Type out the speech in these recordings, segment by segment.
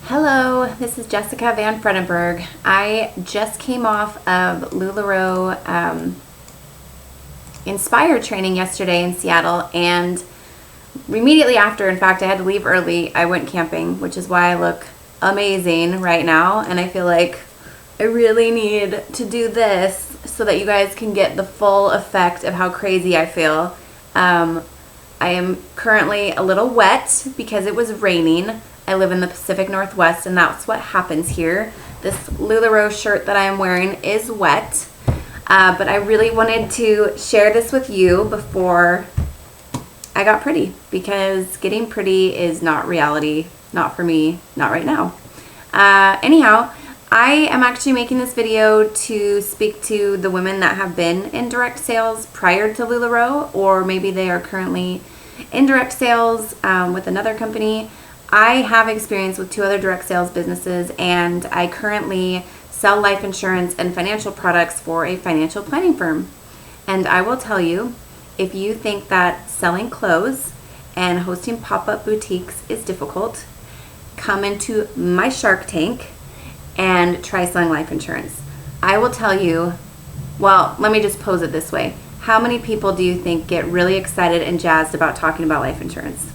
Hello, this is Jessica Van Fredenberg. I just came off of LuLaroe Inspire training yesterday in Seattle, and immediately after, in fact, I had to leave early. I went camping, which is why I look amazing right now, and I feel like I really need to do this so that you guys can get the full effect of how crazy I feel. I am currently a little wet because it was raining. I live in the Pacific Northwest, and that's what happens here. This LuLaroe shirt that I am wearing is wet, but I really wanted to share this with you before I got pretty, because getting pretty is not reality, not for me, not right now. Anyhow, I am actually making this video to speak to the women that have been in direct sales prior to LuLaroe, or maybe they are currently in direct sales with another company. I have experience with 2 other direct sales businesses, and I currently sell life insurance and financial products for a financial planning firm. And I will tell you, if you think that selling clothes and hosting pop-up boutiques is difficult, come into my Shark Tank and try selling life insurance. I will tell you, well, let me just pose it this way. How many people do you think get really excited and jazzed about talking about life insurance?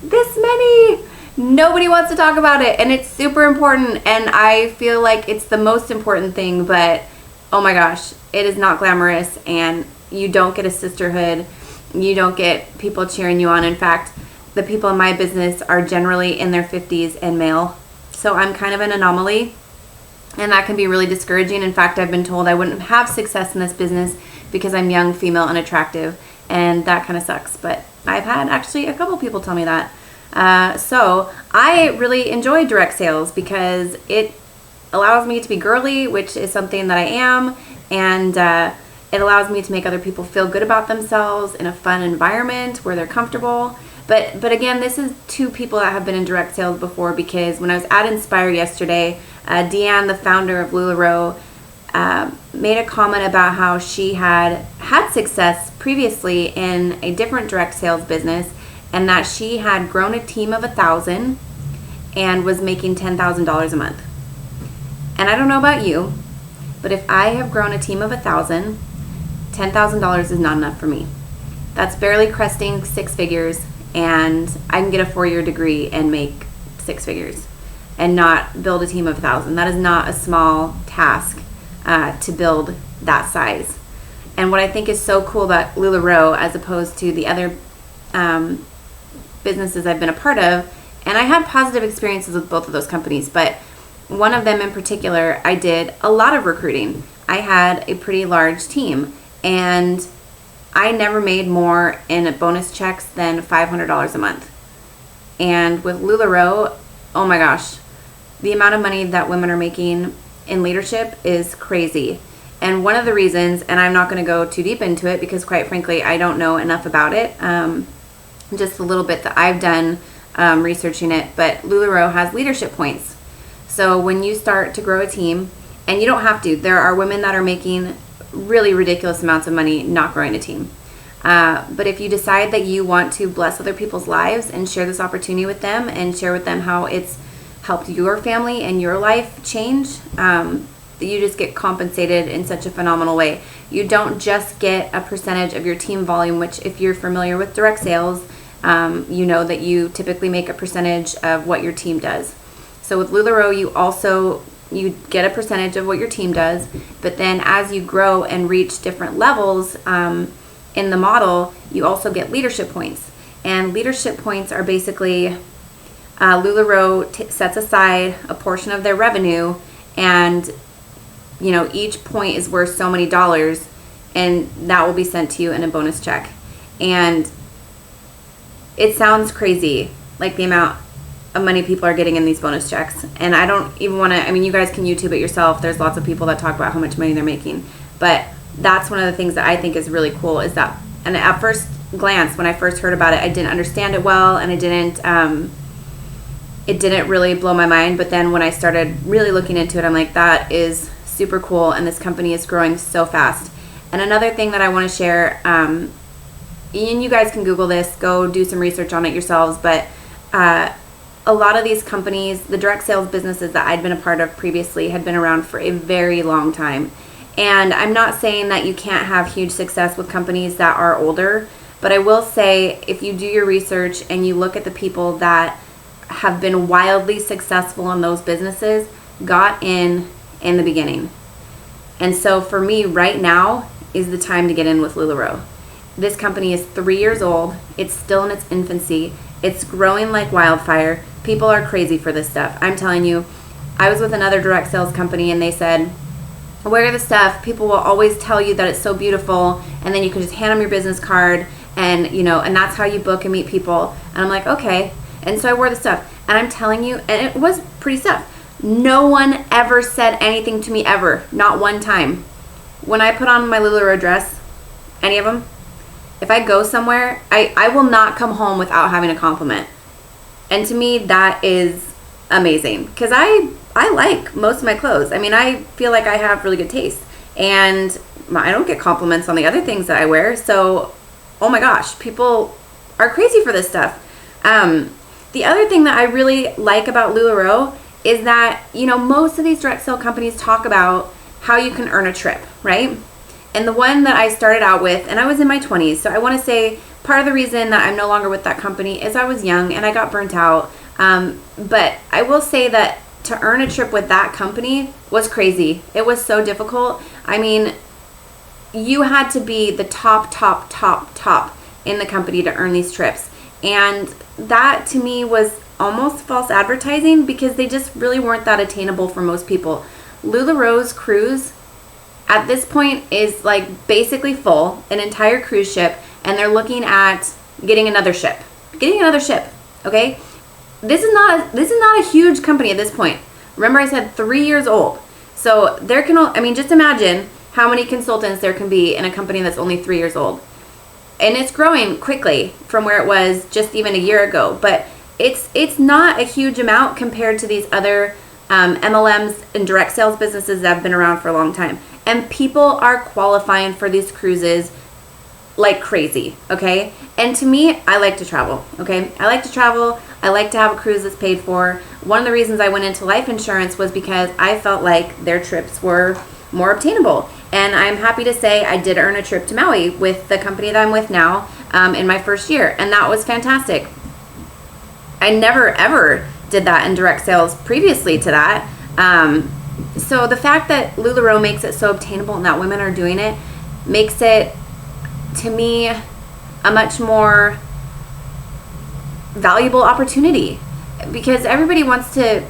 This many. Nobody wants to talk about it, and it's super important, and I feel like it's the most important thing, but oh my gosh, it is not glamorous, and you don't get a sisterhood. You don't get people cheering you on. In fact, the people in my business are generally in their 50s and male, so I'm kind of an anomaly, and that can be really discouraging. In fact, I've been told I wouldn't have success in this business because I'm young, female, and attractive, and that kind of sucks, but I've had actually a couple people tell me that. So I really enjoy direct sales because it allows me to be girly, which is something that I am, and it allows me to make other people feel good about themselves in a fun environment where they're comfortable. But again, this is 2 people that have been in direct sales before, because when I was at Inspire yesterday, Deanne, the founder of LuLaroe, made a comment about how she had success previously in a different direct sales business, and that she had grown a team of 1,000 and was making $10,000 a month. And I don't know about you, but if I have grown a team of 1,000, $10,000 is not enough for me. That's barely cresting 6 figures, and I can get a 4-year degree and make 6 figures and not build a team of 1,000. That is not a small task to build that size. And what I think is so cool about LuLaroe, as opposed to the other businesses I've been a part of, and I had positive experiences with both of those companies, but one of them in particular, I did a lot of recruiting. I had a pretty large team, and I never made more in bonus checks than $500 a month. And with LuLaroe, oh my gosh, the amount of money that women are making in leadership is crazy. And one of the reasons, and I'm not going to go too deep into it because quite frankly I don't know enough about it, just a little bit that I've done researching it, but LuLaroe has leadership points. So when you start to grow a team, and you don't have to, there are women that are making really ridiculous amounts of money not growing a team. But if you decide that you want to bless other people's lives and share this opportunity with them and share with them how it's helped your family and your life change, you just get compensated in such a phenomenal way. You don't just get a percentage of your team volume, which if you're familiar with direct sales, you know that you typically make a percentage of what your team does. So with LuLaroe, you get a percentage of what your team does, but then as you grow and reach different levels in the model, you also get leadership points. And leadership points are basically LuLaroe sets aside a portion of their revenue, and each point is worth so many dollars, and that will be sent to you in a bonus check. And it sounds crazy, like the amount of money people are getting in these bonus checks. And I don't even want to, you guys can YouTube it yourself. There's lots of people that talk about how much money they're making. But that's one of the things that I think is really cool, is that, and at first glance, when I first heard about it, I didn't understand it well, and it didn't really blow my mind. But then when I started really looking into it, I'm like, that is super cool, and this company is growing so fast. And another thing that I want to share, and you guys can Google this, go do some research on it yourselves, but a lot of these companies, the direct sales businesses that I'd been a part of previously, had been around for a very long time. And I'm not saying that you can't have huge success with companies that are older, but I will say if you do your research and you look at the people that have been wildly successful in those businesses, got in the beginning. And so for me right now is the time to get in with LuLaroe. This company is 3 years old. It's still in its infancy. It's growing like wildfire. People are crazy for this stuff. I'm telling you, I was with another direct sales company and they said, wear the stuff. People will always tell you that it's so beautiful, and then you can just hand them your business card, and and that's how you book and meet people. And I'm like, okay. And so I wore the stuff, and I'm telling you, and it was pretty stuff. No one ever said anything to me ever, not one time. When I put on my LuLaroe dress, any of them, if I go somewhere, I will not come home without having a compliment. And to me, that is amazing, because I like most of my clothes. I mean, I feel like I have really good taste, and I don't get compliments on the other things that I wear. So, oh my gosh, people are crazy for this stuff. The other thing that I really like about LuLaroe is that, most of these direct sale companies talk about how you can earn a trip, right? And the one that I started out with, and I was in my 20s, so I want to say part of the reason that I'm no longer with that company is I was young and I got burnt out. But I will say that to earn a trip with that company was crazy. It was so difficult. I mean, you had to be the top in the company to earn these trips. And that to me was almost false advertising, because they just really weren't that attainable for most people. LuLaroe's cruise at this point is like basically full, an entire cruise ship, and they're looking at getting another ship. Okay? This is not a huge company at this point. Remember, I said 3 years old. So just imagine how many consultants there can be in a company that's only 3 years old. And it's growing quickly from where it was just even a year ago. But it's not a huge amount compared to these other MLMs and direct sales businesses that have been around for a long time. And people are qualifying for these cruises like crazy, okay? And to me, I like to travel, okay? I like to travel. I like to have a cruise that's paid for. One of the reasons I went into life insurance was because I felt like their trips were more obtainable. And I'm happy to say I did earn a trip to Maui with the company that I'm with now in my first year. And that was fantastic. I never, ever did that in direct sales previously to that. So the fact that LuLaroe makes it so obtainable and that women are doing it makes it, to me, a much more valuable opportunity, because everybody wants to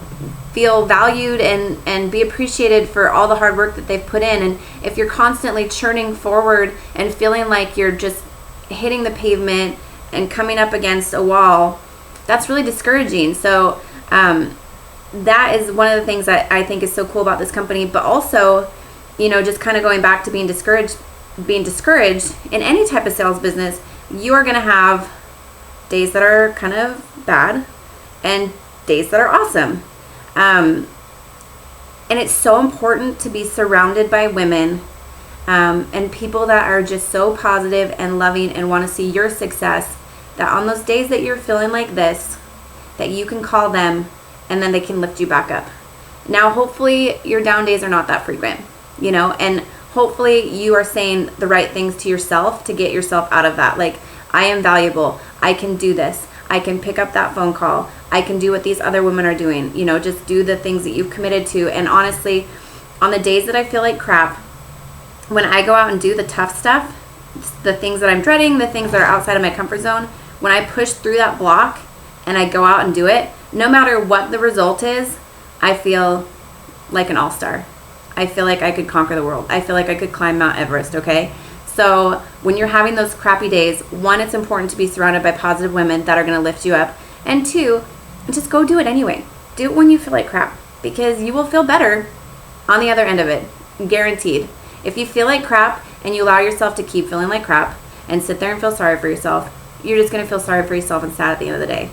feel valued and be appreciated for all the hard work that they've put in. And if you're constantly churning forward and feeling like you're just hitting the pavement and coming up against a wall, that's really discouraging. So that is one of the things that I think is so cool about this company. But also, just kind of going back to being discouraged in any type of sales business, you are going to have days that are kind of bad and days that are awesome. And it's so important to be surrounded by women and people that are just so positive and loving and want to see your success, that on those days that you're feeling like this, that you can call them and then they can lift you back up. Now, hopefully your down days are not that frequent, and hopefully you are saying the right things to yourself to get yourself out of that. Like, I am valuable. I can do this. I can pick up that phone call. I can do what these other women are doing. Just do the things that you've committed to. And honestly, on the days that I feel like crap, when I go out and do the tough stuff, the things that I'm dreading, the things that are outside of my comfort zone, when I push through that block and I go out and do it, no matter what the result is, I feel like an all-star. I feel like I could conquer the world. I feel like I could climb Mount Everest, okay? So when you're having those crappy days, one, it's important to be surrounded by positive women that are going to lift you up. And two, just go do it anyway. Do it when you feel like crap, because you will feel better on the other end of it. Guaranteed. If you feel like crap and you allow yourself to keep feeling like crap and sit there and feel sorry for yourself, you're just going to feel sorry for yourself and sad at the end of the day.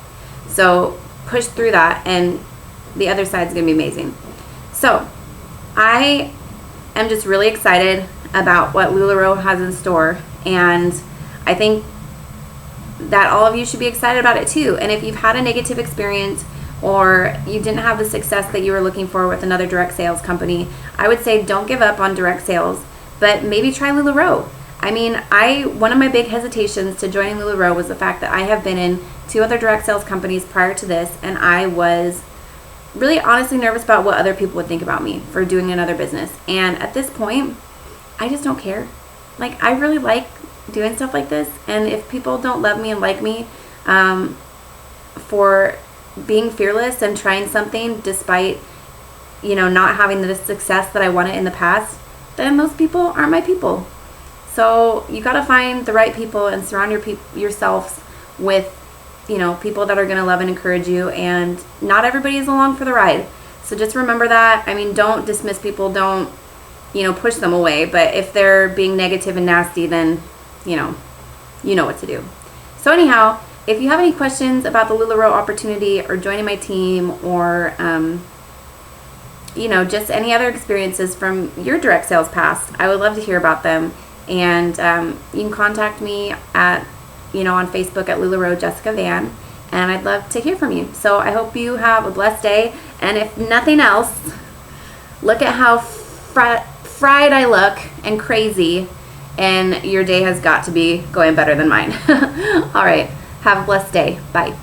So push through that, and the other side is going to be amazing. So I am just really excited about what LuLaroe has in store, and I think that all of you should be excited about it too. And if you've had a negative experience or you didn't have the success that you were looking for with another direct sales company, I would say don't give up on direct sales, but maybe try LuLaroe. I mean, one of my big hesitations to joining LuLaroe was the fact that I have been in 2 other direct sales companies prior to this, and I was really honestly nervous about what other people would think about me for doing another business. And at this point, I just don't care. Like, I really like doing stuff like this, and if people don't love me and like me for being fearless and trying something despite, not having the success that I wanted in the past, then those people aren't my people. So you got to find the right people and surround yourselves with, people that are going to love and encourage you. And not everybody is along for the ride. So just remember that. I mean, don't dismiss people. Don't, push them away. But if they're being negative and nasty, then, you know what to do. So anyhow, if you have any questions about the LuLaroe opportunity or joining my team or, just any other experiences from your direct sales past, I would love to hear about them. And you can contact me at, on Facebook at LuLaroe Jessica Van, and I'd love to hear from you. So I hope you have a blessed day. And if nothing else, look at how fried I look and crazy, and your day has got to be going better than mine. All right. Have a blessed day. Bye.